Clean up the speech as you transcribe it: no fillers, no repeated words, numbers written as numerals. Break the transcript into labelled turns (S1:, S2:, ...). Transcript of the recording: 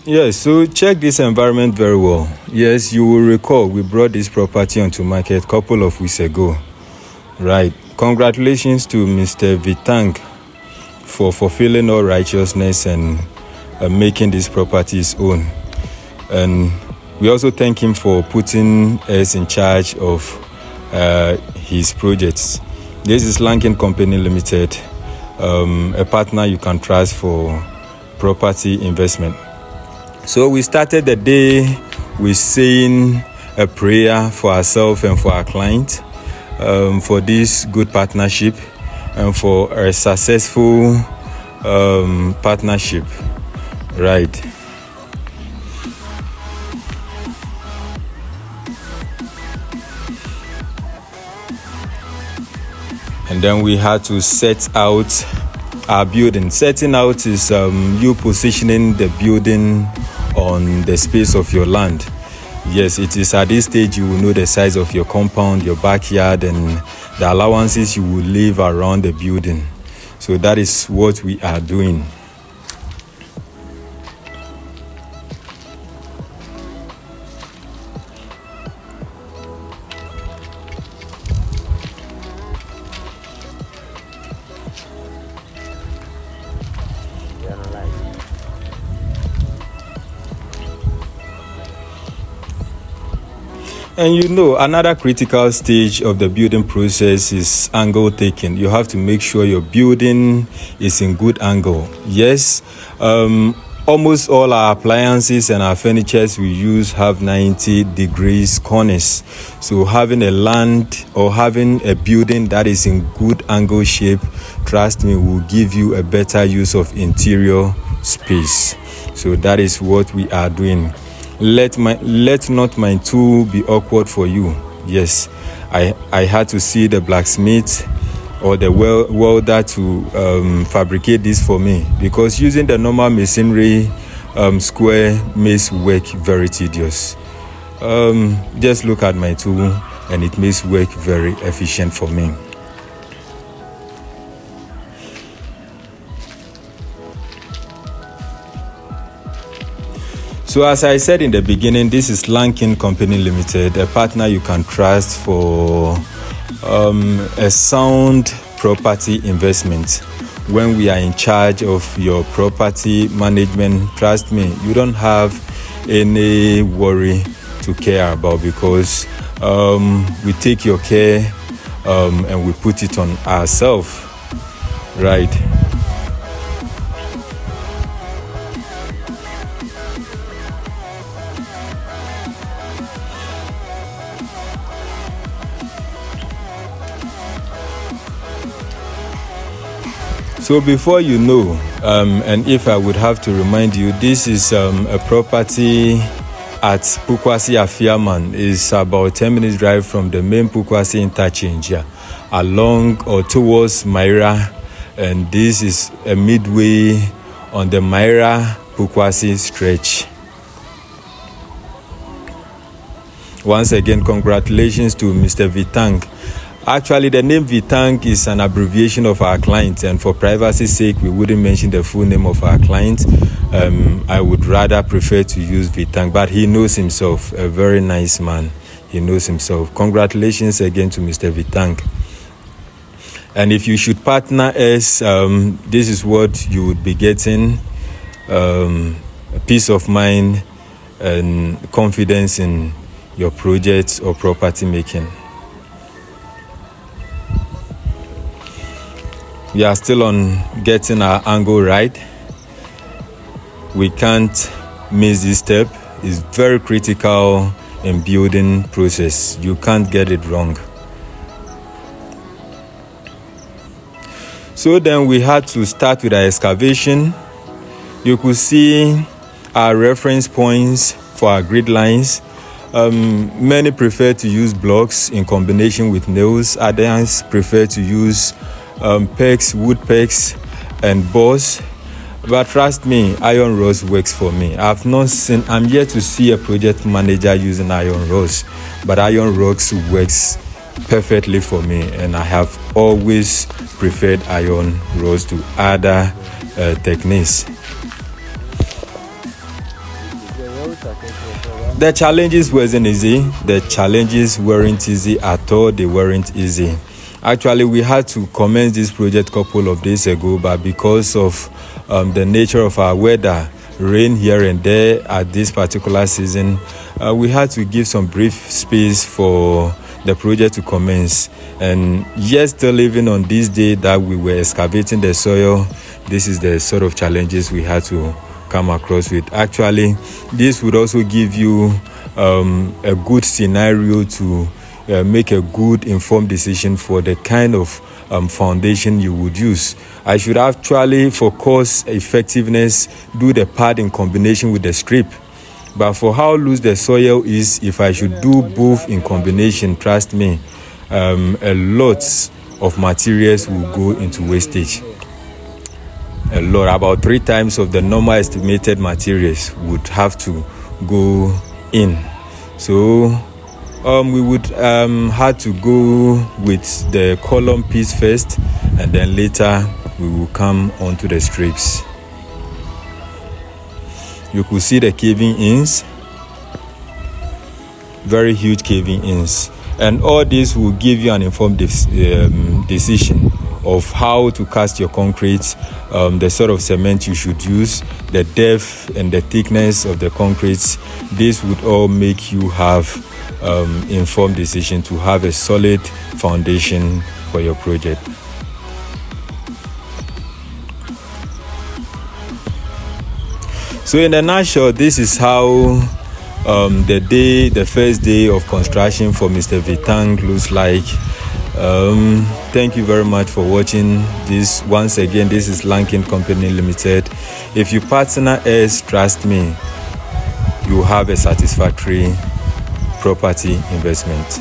S1: Yes, so check this environment very well. Yes, you will recall we brought this property onto market a couple of weeks ago. Right. Congratulations to Mr. VITANK for fulfilling all righteousness and making this property his own. And we also thank him for putting us in charge of his projects. This is Lankin Company Limited, a partner you can trust for property investment. So we started the day with saying a prayer for ourselves and for our client, for this good partnership and for a successful partnership. Right. And then we had to set out our building. Setting out is you positioning the building on the space of your land. Yes, it is at this stage you will know the size of your compound, your backyard, and the allowances you will leave around the building. So that is what we are doing. And you know, another critical stage of the building process is angle taking. You have to make sure your building is in good angle. Yes, almost all our appliances and our furnitures we use have 90 degrees corners. So having a land or having a building that is in good angle shape, trust me, will give you a better use of interior space. So that is what we are doing. Let not my tool be awkward for you. Yes, I had to see the blacksmith or the welder to fabricate this for me, because using the normal masonry square makes work very tedious. Just look at my tool and it makes work very efficient for me. So as I said in the beginning, this is Lankin Company Limited, a partner you can trust for a sound property investment. When we are in charge of your property management, trust me, you don't have any worry to care about, because we take your care and we put it on ourselves, right? So before you know, and if I would have to remind you, this is a property at Pukwasi Afiaman. It's about 10 minutes drive from the main Pukwasi interchange, along or towards Myra. And this is a midway on the Myra Pukwasi stretch. Once again, congratulations to Mr. VITANK. Actually, the name VITANK is an abbreviation of our client, and for privacy's sake, we wouldn't mention the full name of our client. I would rather prefer to use VITANK, but he knows himself, a very nice man. He knows himself. Congratulations again to Mr. VITANK. And if you should partner us, this is what you would be getting, peace of mind and confidence in your projects or property making. We are still on getting our angle right. We can't miss this step. It's very critical in building process. You can't get it wrong. So then we had to start with our excavation. You could see our reference points for our grid lines. Many prefer to use blocks in combination with nails. Others prefer to use pegs, wood pegs, and bores. But trust me, iron rods works for me. I'm yet to see a project manager using iron rods, but iron rods works perfectly for me, and I have always preferred iron rods to other techniques. The challenges wasn't easy. The challenges weren't easy at all. They weren't easy. Actually, we had to commence this project a couple of days ago, but because of the nature of our weather, rain here and there at this particular season, we had to give some brief space for the project to commence. And yet still even on this day that we were excavating the soil, this is the sort of challenges we had to come across with. Actually, this would also give you a good scenario to make a good informed decision for the kind of foundation you would use. I should actually, for cost effectiveness, do the pad in combination with the strip. But for how loose the soil is, if I should do both in combination, trust me, a lot of materials will go into wastage. A lot, about 3 times of the normal estimated materials would have to go in. So we would have to go with the column piece first, and then later we will come onto the strips. You could see the caving ins, very huge caving ins, and all this will give you an informed decision of how to cast your concrete, the sort of cement you should use, the depth and the thickness of the concrete. This would all make you have informed decision to have a solid foundation for your project. So in a nutshell, this is how the first day of construction for Mr. VITANK looks like. Thank you very much for watching this. Once again, this is Lankin Company Limited. If you partner us, trust me, you have a satisfactory property investment.